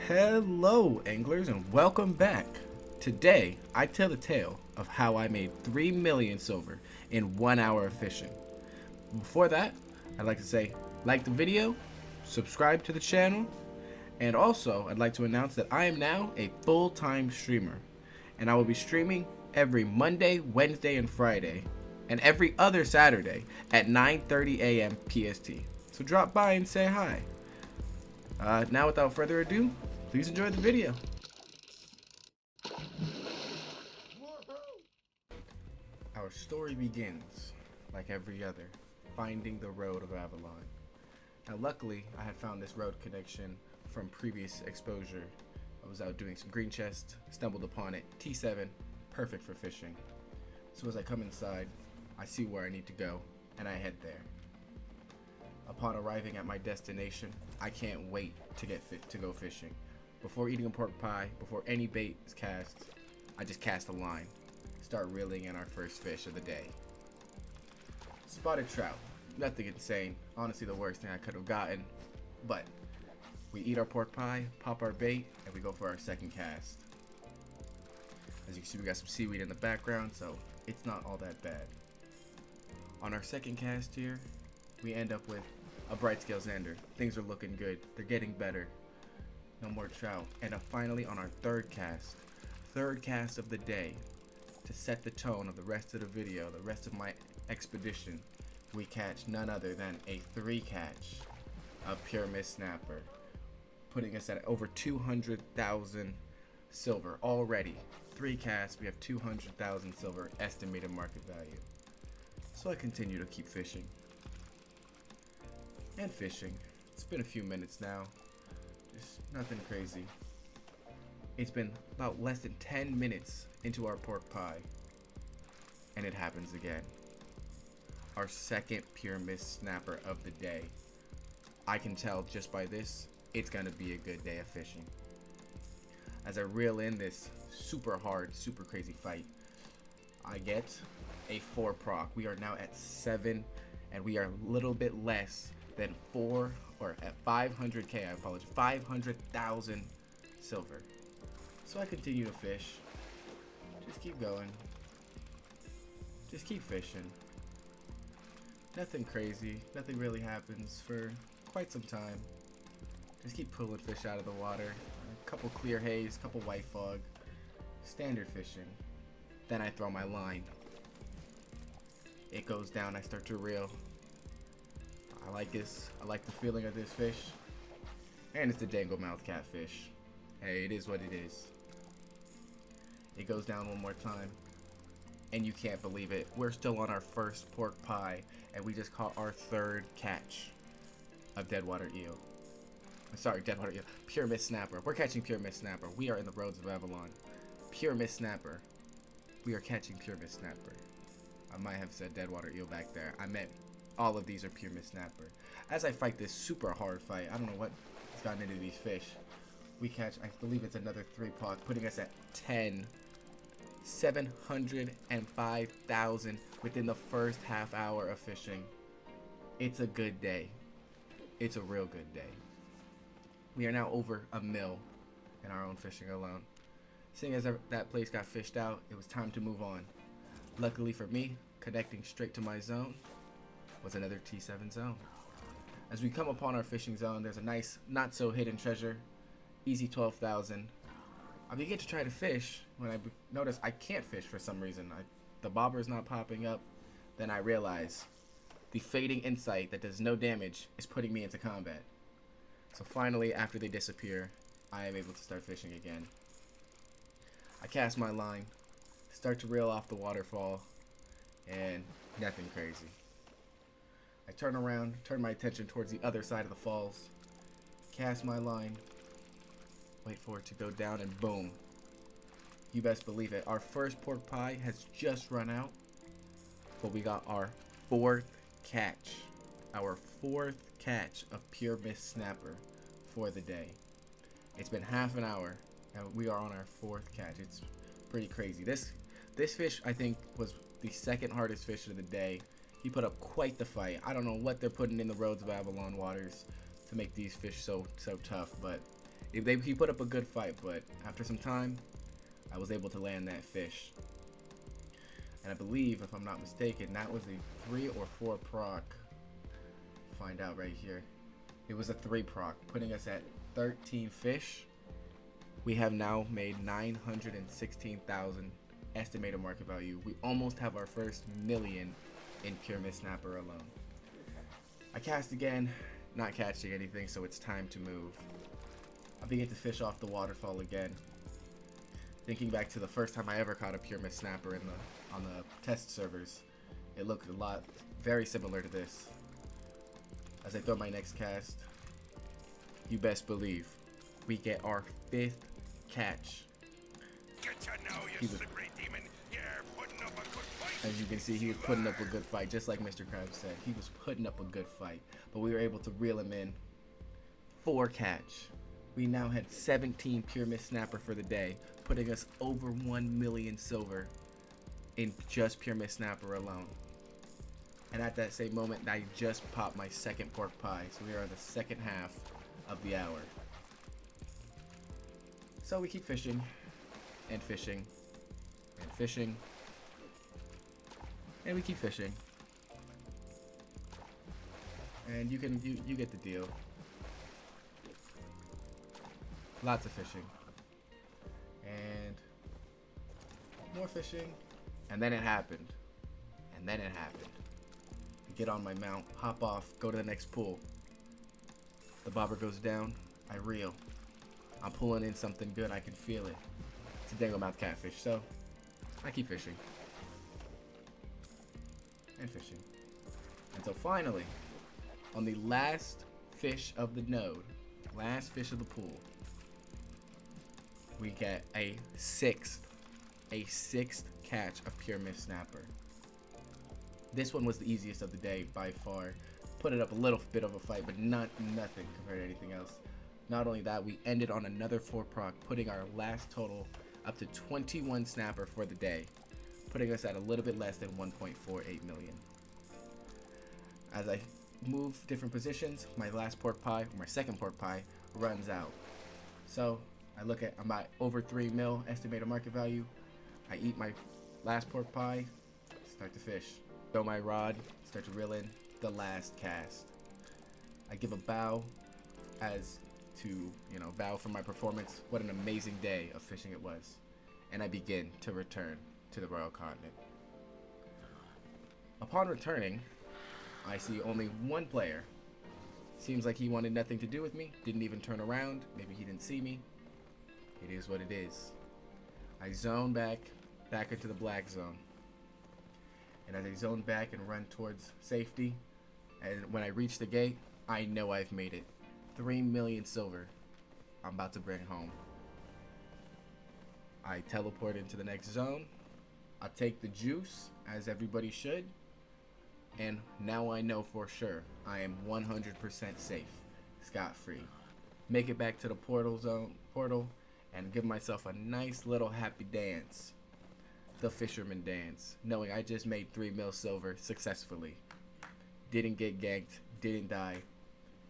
Hello, anglers, and welcome back. Today, I tell the tale of how I made 3 million silver in 1 hour of fishing. Before that, I'd like to say, like the video, subscribe to the channel, and also, I'd like to announce that I am now a full-time streamer, and I will be streaming every Monday, Wednesday, and Friday, and every other Saturday at 9:30 a.m. PST. So drop by and say hi. Now, without further ado, please enjoy the video. Our story begins, like every other, finding the road of Avalon. Now, luckily, I had found this road connection from previous exposure. I was out doing some green chest, stumbled upon it, T7, perfect for fishing. So as I come inside, I see where I need to go, and I head there. Upon arriving at my destination, I can't wait to get fit to go fishing. Before eating a pork pie, before any bait is cast, I just cast a line. Start reeling in our first fish of the day. Spotted trout. Nothing insane. Honestly, the worst thing I could have gotten. But we eat our pork pie, pop our bait, and we go for our second cast. As you can see, we got some seaweed in the background, so it's not all that bad. On our second cast here, we end up with a bright scale zander. Things are looking good. They're getting better. No more trout. And finally on our third cast of the day, to set the tone of the rest of the video, the rest of my expedition, we catch none other than a 3 catch of pyramid snapper, putting us at over 200,000 silver already. 3 casts, we have 200,000 silver estimated market value. So I continue to keep fishing and fishing. It's been a few minutes now. Just nothing crazy. It's been about less than 10 minutes into our pork pie, and it happens again. Our second pyramid snapper of the day. I can tell just by this, it's gonna be a good day of fishing. As I reel in this super hard, super crazy fight, I get a 4 proc. We are now at 7, and we are a little bit less than 4, or at 500k, I apologize, 500,000 silver. So I continue to fish. Just keep going. Just keep fishing. Nothing crazy. Nothing really happens for quite some time. Just keep pulling fish out of the water. A couple clear haze, couple white fog. Standard fishing. Then I throw my line. It goes down. I start to reel. I like this. I like the feeling of this fish. And it's the dangle mouth catfish. Hey, it is what it is. It goes down one more time. And you can't believe it. We're still on our first pork pie. And we just caught our 3rd catch of deadwater eel. Sorry, deadwater eel. Pyramid snapper. We're catching pyramid snapper. We are in the roads of Avalon. Pyramid snapper. We are catching pyramid snapper. I might have said deadwater eel back there. I meant all of these are pyramid snapper. As I fight this super hard fight, I don't know what's gotten into these fish. We catch, I believe it's another 3 pot, putting us at 10. 705,000 within the first half hour of fishing. It's a good day. It's a real good day. We are now over a mil in our own fishing alone. Seeing as that place got fished out, it was time to move on. Luckily for me, connecting straight to my zone was another T7 zone. As we come upon our fishing zone, there's a nice, not so hidden treasure. Easy 12,000. I begin to try to fish when I notice I can't fish for some reason. The bobber is not popping up. Then I realize the fading insight that does no damage is putting me into combat. So finally, after they disappear, I am able to start fishing again. I cast my line, start to reel off the waterfall, and nothing crazy. I turn around, turn my attention towards the other side of the falls, cast my line, wait for it to go down, and boom. You best believe it. Our first pork pie has just run out, but we got our 4th catch. Our 4th catch of pyramid snapper for the day. It's been half an hour, and we are on our 4th catch. It's pretty crazy. This fish, I think, was the 2nd hardest fish of the day. He put up quite the fight. I don't know what they're putting in the roads of Avalon waters to make these fish so tough, but He put up a good fight, but after some time, I was able to land that fish. And I believe, if I'm not mistaken, that was a 3 or 4 proc. Find out right here. It was a 3 proc, putting us at 13 fish. We have now made 916,000 estimated market value. We almost have our first million in Pure Mist Snapper alone. I cast again, not catching anything, so it's time to move. I begin to fish off the waterfall again. Thinking back to the first time I ever caught a Pure Mist Snapper on the test servers, it looked very similar to this. As I throw my next cast, you best believe we get our 5th catch. Get to know you, the great demon. You're putting up a good fight. As you can see, he was putting up a good fight, just like Mr. Krabs said. He was putting up a good fight, but we were able to reel him in. 4 catch. We now had 17 Pure Mist Snapper for the day, putting us over 1 million silver in just Pure Mist Snapper alone. And at that same moment, I just popped my 2nd pork pie, so we are in the second half of the hour. So we keep fishing, and fishing, and fishing, and we keep fishing. And you get the deal. Lots of fishing. And more fishing. And then it happened. And then it happened. I get on my mount, hop off, go to the next pool. The bobber goes down, I reel. I'm pulling in something good, I can feel it. It's a dangle-mouth catfish, so I keep fishing. And fishing. Until finally, on the last fish of the node, last fish of the pool, we get a sixth catch of Pure Mist Snapper. This one was the easiest of the day by far. Put it up a little bit of a fight, but nothing compared to anything else. Not only that, we ended on another 4 proc, putting our last total up to 21 snapper for the day, putting us at a little bit less than 1.48 million. As I move different positions, my last pork pie, my 2nd pork pie, runs out. So I look at, I'm at over 3 mil estimated market value. I eat my last pork pie, start to fish. Throw my rod, start to reel in the last cast. I give a bow as to, bow for my performance. What an amazing day of fishing it was. And I begin to return to the Royal Continent. Upon returning, I see only one player. Seems like he wanted nothing to do with me, didn't even turn around, maybe he didn't see me. It is what it is. I zone back into the black zone. And as I zone back and run towards safety, and when I reach the gate, I know I've made it. 3 million silver I'm about to bring home. I teleport into the next zone. I take the juice, as everybody should. And now I know for sure I am 100% safe, scot-free. Make it back to the portal, and give myself a nice little happy dance. The fisherman dance, knowing I just made 3 mil silver successfully. Didn't get ganked, didn't die,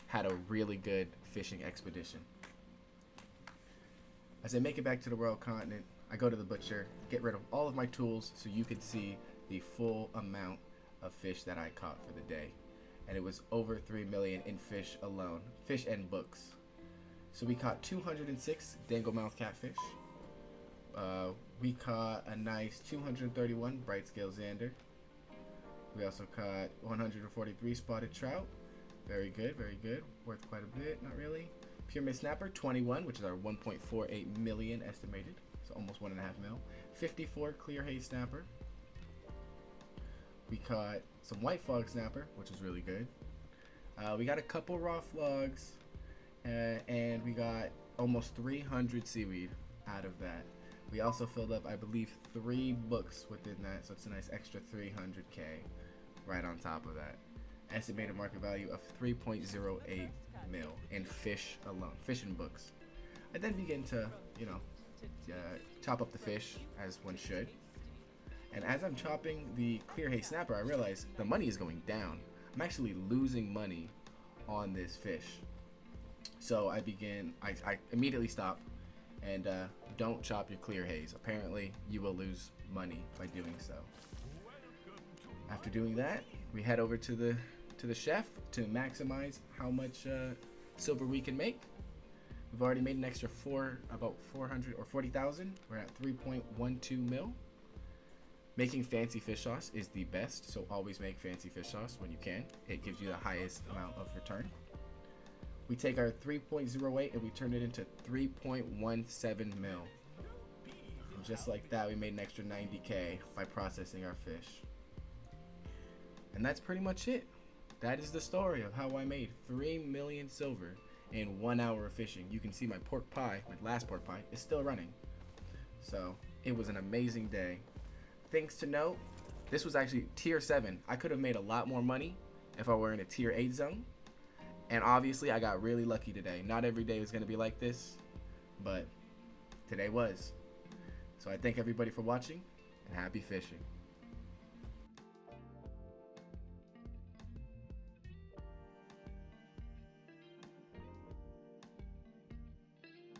had a really good fishing expedition. As I make it back to the Royal Continent, I go to the butcher, get rid of all of my tools so you can see the full amount of fish that I caught for the day. And it was over 3 million in fish alone, fish and books. So we caught 206 dangle-mouth catfish. We caught a nice 231 bright scale zander. We also caught 143 spotted trout. Very good, very good. Worth quite a bit, not really. Pure Mist Snapper, 21, which is our 1.48 million estimated. So almost 1.5 mil. 54 clear haze snapper. We caught some white fog snapper, which was really good. We got a couple raw flogs. And we got almost 300 seaweed out of that. We also filled up, I believe, 3 books within that, so it's a nice extra 300k right on top of that. Estimated market value of 3.08 mil in fish alone, fish and books. I then begin to, chop up the fish as one should. And as I'm chopping the clear haze snapper, I realize the money is going down. I'm actually losing money on this fish. So I immediately stop and don't chop your clear haze. Apparently, you will lose money by doing so. After doing that, we head over to the chef to maximize how much silver we can make. We've already made an extra about 400 or 40,000. We're at 3.12 mil. Making fancy fish sauce is the best, so always make fancy fish sauce when you can. It gives you the highest amount of return. We take our 3.08 and we turn it into 3.17 mil. And just like that, we made an extra 90K by processing our fish. And that's pretty much it. That is the story of how I made 3 million silver in 1 hour of fishing. You can see my pork pie, my last pork pie, is still running. So it was an amazing day. Things to note, this was actually tier 7. I could have made a lot more money if I were in a tier 8 zone. And obviously I got really lucky today. Not every day is going to be like this, but today was. So I thank everybody for watching and happy fishing.